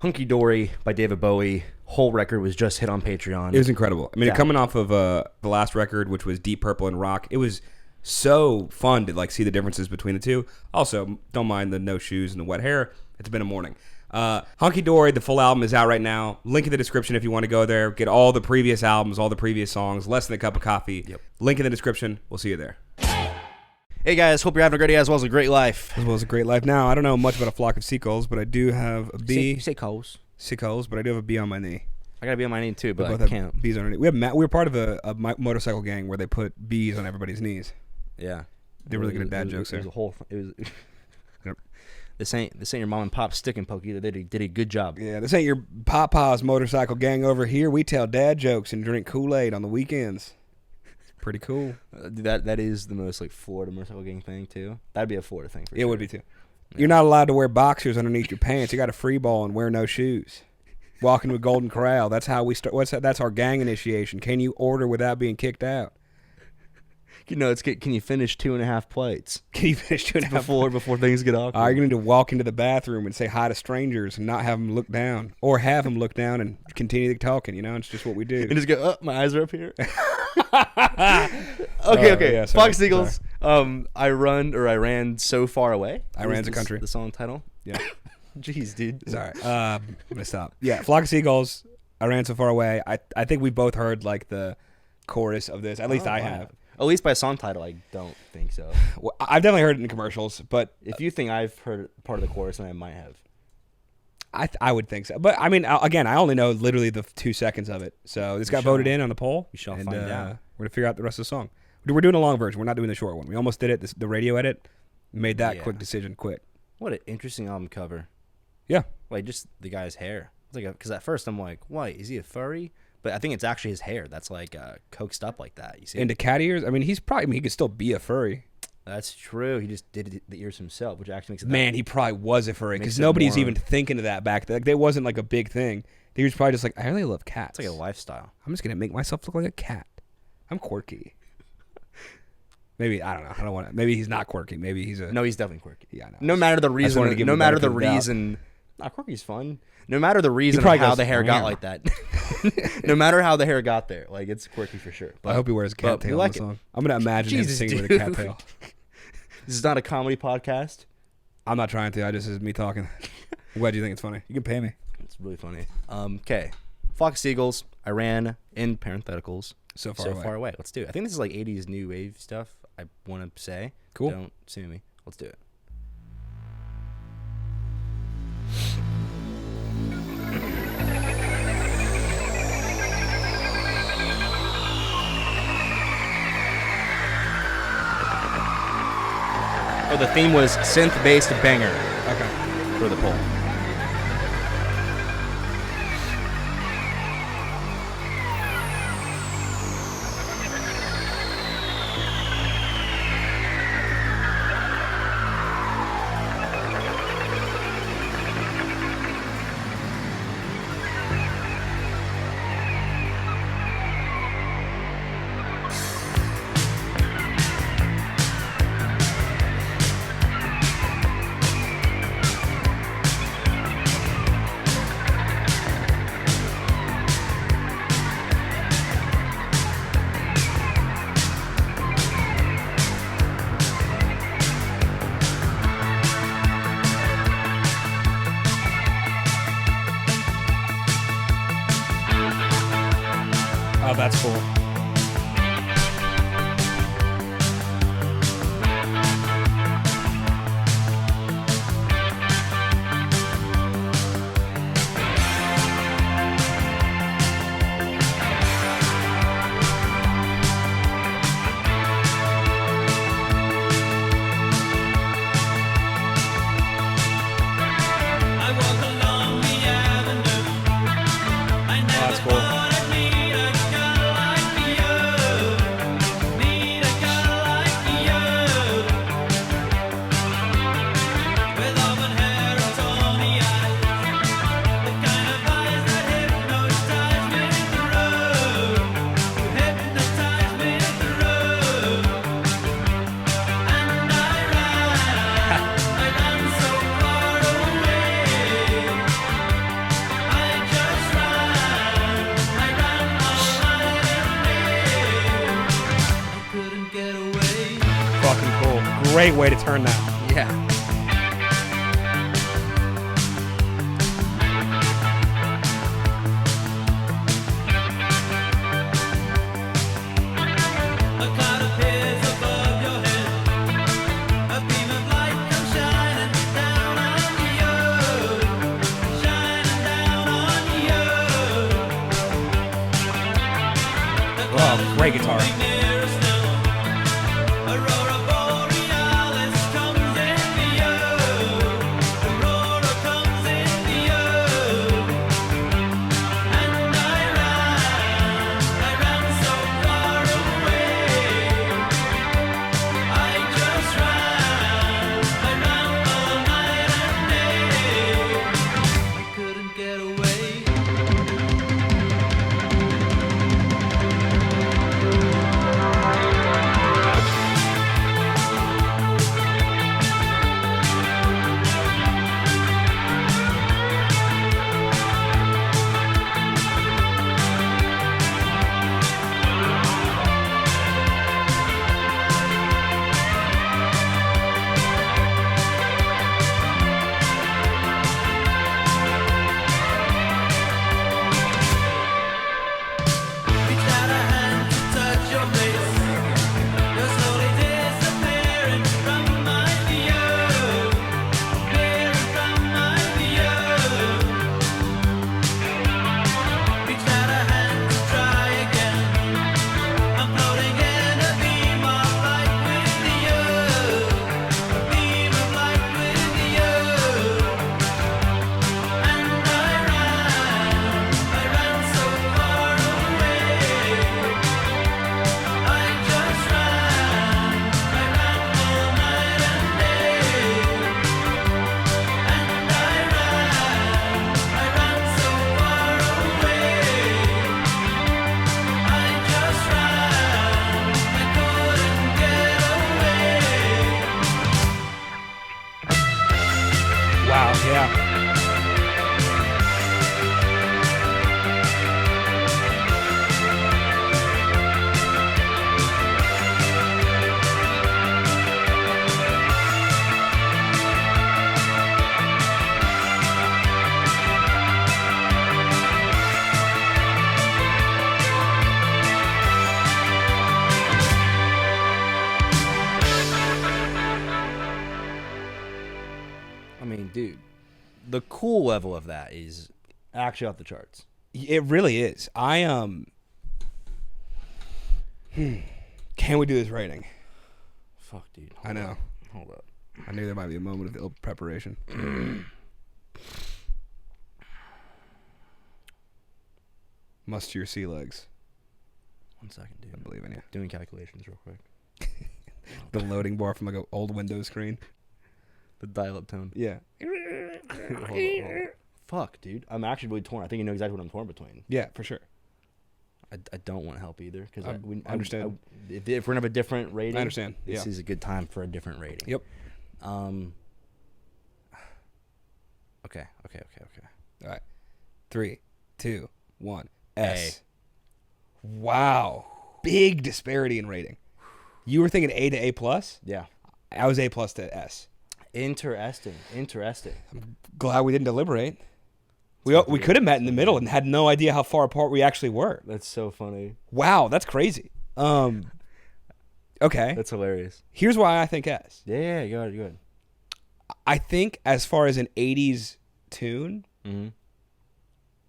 Hunky Dory by David Bowie. Whole record was just hit on Patreon. It was incredible. I mean, coming off of the last record, which was Deep Purple and Rock, it was so fun to like see the differences between the two. Also, don't mind the no shoes and the wet hair. It's been a morning. Hunky Dory, the full album is out right now. Link in the description if you want to go there. Get all the previous albums, all the previous songs, Less Than a Cup of Coffee. Yep. Link in the description. We'll see you there. Hey guys, hope you're having a great day as well as a great life. As well as a great life. Now, I don't know much about a flock of seagulls, but I do have a bee. Seagulls. Seagulls, but I do have a bee on my knee. I got a bee on my knee too, but both I can't. Bees on our knee. We were part of a motorcycle gang where they put bees on everybody's knees. Yeah. They're really good at dad jokes there. It was This ain't your mom and pop stick and poke either. They did a good job. Yeah, this ain't your Papa's motorcycle gang over here. We tell dad jokes and drink Kool-Aid on the weekends. Pretty cool. That is the most like Florida motorcycle gang thing too. That'd be a Florida thing for sure. It would be too. Yeah. You're not allowed to wear boxers underneath your pants. You got to free ball and wear no shoes. Walking to a Golden Corral. That's how we start. That's our gang initiation. Can you order without being kicked out? You know, can you finish 2.5 plates? Can you finish 2.5 before things get awkward? You're going to need to walk into the bathroom and say hi to strangers and not have them look down. Or have them look down and continue talking, you know? It's just what we do. And just go, oh, my eyes are up here. Okay. Yeah, Fox Seagulls. I ran so far away. I ran the country. The song title. Yeah. Jeez, dude. Sorry. I'm going to stop. Yeah, Flock of Seagulls. I ran so far away. I think we both heard like the chorus of this. At least I have. At least by song title, I don't think so. Well, I've definitely heard it in commercials, but if you think I've heard part of the chorus, then I might have. I would think so. But, I mean, again, I only know literally the 2 seconds of it. So this got voted in on the poll. We shall find out. We're going to figure out the rest of the song. We're doing a long version. We're not doing the short one. We almost did it. The radio edit made that quick decision quick. What an interesting album cover. Yeah. Like, just the guy's hair. It's like because at first I'm like, why? Is he a furry? But I think it's actually his hair that's like coaxed up like that. You see? Into cat ears? I mean, he could still be a furry. That's true. He just did the ears himself, which actually makes it. Man, he probably was a furry because nobody's even thinking of that back then. Like, that wasn't like a big thing. He was probably just like, I really love cats. It's like a lifestyle. I'm just gonna make myself look like a cat. I'm quirky. Maybe I don't know. I don't want to. Maybe he's not quirky. Maybe he's a. No, he's definitely quirky. Yeah, I know. No matter the reason. No matter the reason. Quirky's fun. No matter the reason how the hair got like that. No matter how the hair got there, like it's quirky for sure. But, I hope he wears a cat tail in the song. I'm gonna imagine him singing with a cat tail. This is not a comedy podcast. I'm not trying to. This is me talking. I'm glad you think it's funny. You can pay me. It's really funny. Okay, Flock of Seagulls. I ran in parentheticals. So far away. Let's do it. I think this is like 80s new wave stuff. I want to say. Cool. Don't sue me. Let's do it. Oh, the theme was synth-based banger. Okay. For the poll. Oh, that's cool. great way to turn that. Yeah. Oh, great guitar. Wow, yeah. I mean, dude, the cool level of that is actually off the charts. It really is. Can we do this rating? Fuck, dude. I know. Hold up. I knew there might be a moment of ill preparation. Muster your sea legs. 1 second, dude. I believe in you. Doing calculations real quick. The loading bar from like an old Windows screen. The dial-up tone. Yeah. Hold on. Fuck, dude. I'm actually really torn. I think you know exactly what I'm torn between. Yeah, for sure. I don't want help either because I understand. If we're gonna have a different rating, I understand. This is a good time for a different rating. Yep. Okay. All right. 3, 2, 1. S. Wow. Big disparity in rating. You were thinking A to A plus? Yeah. I was A plus to S. Interesting. I'm glad we didn't deliberate. We could have met in the middle and had no idea how far apart we actually were. That's so funny. Wow, that's crazy. Okay. That's hilarious. Here's why I think S. Yeah, go ahead. I think as far as an 80s tune,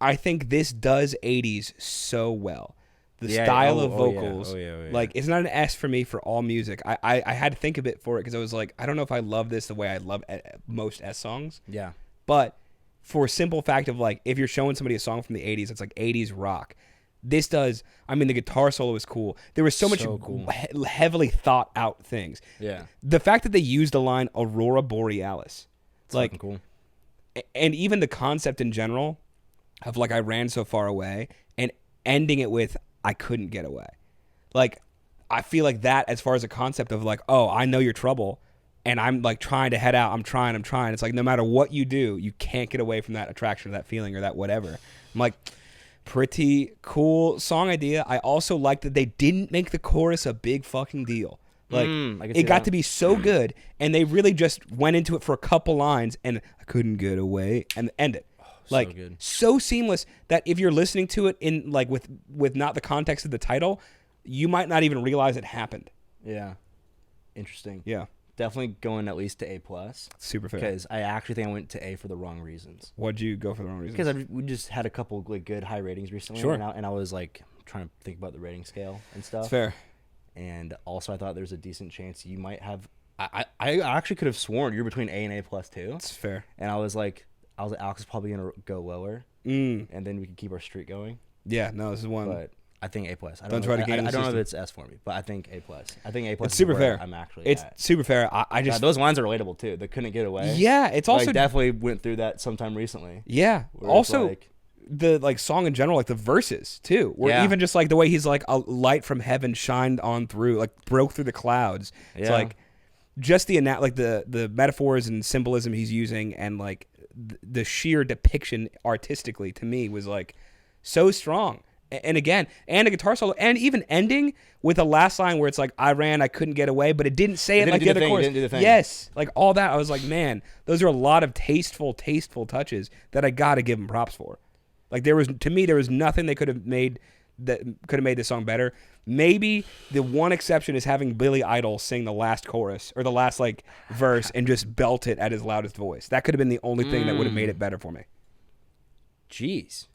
I think this does 80s so well. The style of vocals, like it's not an S for me for all music. I had to think a bit for it because I was like, I don't know if I love this the way I love most S songs. Yeah. But for a simple fact of like, if you're showing somebody a song from the 80s, it's like 80s rock. This does, I mean, the guitar solo is cool. There was so much cool. heavily thought out things. Yeah. The fact that they used the line Aurora Borealis. It's like cool. And even the concept in general of like, I ran so far away and ending it with, I couldn't get away. Like, I feel like that as far as a concept of like, oh, I know your trouble and I'm like trying to head out. I'm trying. It's like, no matter what you do, you can't get away from that attraction or that feeling or that whatever. I'm like, pretty cool song idea. I also like that they didn't make the chorus a big fucking deal. Like it got to be so good, and they really just went into it for a couple lines, and I couldn't get away, and end it. Like so good. So seamless that if you're listening to it in like with not the context of the title, you might not even realize it happened. Yeah. Interesting. Yeah. Definitely going at least to A+. Super fair. Because I actually think I went to A for the wrong reasons. What'd you go for the wrong reasons? Because we just had a couple like good high ratings recently. Sure. And I was like trying to think about the rating scale and stuff. It's fair. And also I thought there's a decent chance you might have. I actually could have sworn you're between A and A+ too. It's fair. And I was like, Alex is probably gonna go lower, and then we can keep our streak going. Yeah. No, this is one. But I think A+. I don't try to game. I don't know if it's S for me, but I think A+. I think A+. It's super fair. I'm actually. It's at. super fair. I just those lines are relatable too. They couldn't get away. Yeah, it's also definitely went through that sometime recently. Yeah. Also, the like song in general, like the verses too, where even just like the way he's like a light from heaven shined on through, like broke through the clouds. It's like just the metaphors and symbolism he's using, and like the sheer depiction artistically to me was like so strong. And again, and a guitar solo, and even ending with a last line where it's like, I ran, I couldn't get away, but it didn't say it like the other chorus. Yes, like all that. I was like, man, those are a lot of tasteful touches that I got to give him props for. Like there was nothing they could have made this song better. Maybe the one exception is having Billy Idol sing the last chorus or the last like verse and just belt it at his loudest voice. That could have been the only thing that would have made it better for me. Jeez.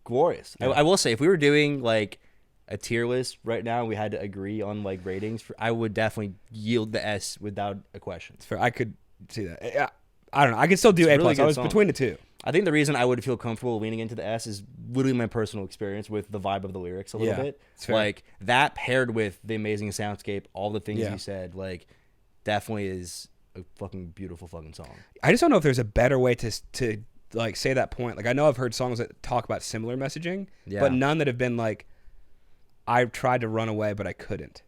Glorious. Yeah. I will say, if we were doing like a tier list right now, we had to agree on like ratings. I would definitely yield the S without a question. It's fair. I could see that. I don't know. I can still do A+. Really I was between the two. I think the reason I would feel comfortable leaning into the S is literally my personal experience with the vibe of the lyrics a little bit. Like that paired with the amazing soundscape, all the things you said, like definitely is a fucking beautiful fucking song. I just don't know if there's a better way to like say that point. Like I know I've heard songs that talk about similar messaging, but none that have been like, I've tried to run away but I couldn't.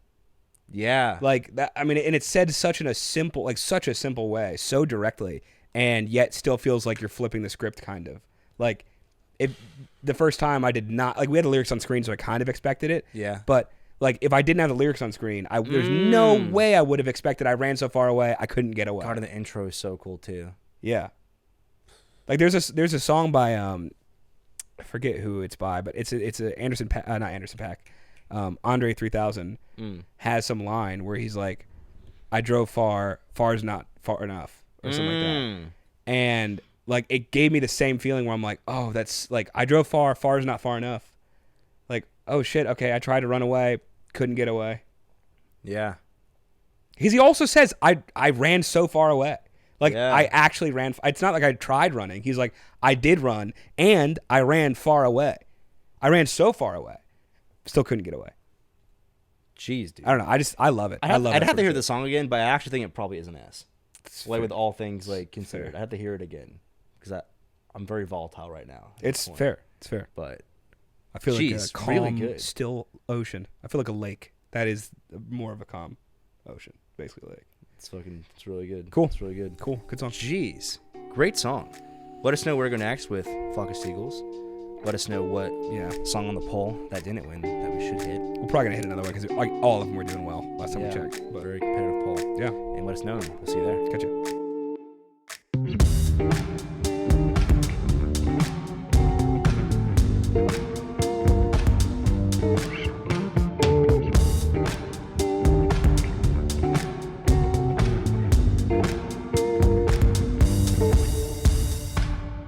Yeah. Like that. I mean, and it's said such a simple way, so directly, and yet still feels like you're flipping the script kind of. Like the first time I did not, like we had the lyrics on screen, so I kind of expected it. Yeah. But like if I didn't have the lyrics on screen, there's no way I would have expected I ran so far away I couldn't get away. God, and the intro is so cool too. Yeah. Like there's a song by I forget who it's by, but it's a not Anderson .Paak, Andre 3000 has some line where he's like, I drove far's not far enough or something like that, and like it gave me the same feeling where I'm like, oh, that's like I drove far's not far enough, like oh shit, okay, I tried to run away, couldn't get away. Yeah, because he also says I ran so far away. Like, I actually ran. It's not like I tried running. He's like, I did run, and I ran far away. I ran so far away. Still couldn't get away. Jeez, dude. I don't know. I love it. I'd have to hear the song again, but I actually think it probably is an S. Like, with all things, like, considered. I have to hear it again, because I'm very volatile right now. It's fair. It's fair. But I feel like a calm, really good. still ocean. I feel like a lake. That is more of a calm ocean, basically a lake. It's really good. Cool. It's really good. Cool. Good song. Jeez. Great song. Let us know where to go next with Flock of Seagulls. Let us know what song on the poll that didn't win that we should hit. We're probably going to hit another one because all of them were doing well last time we checked. But very competitive poll. Yeah. And let us know. We'll see you there. Catch you.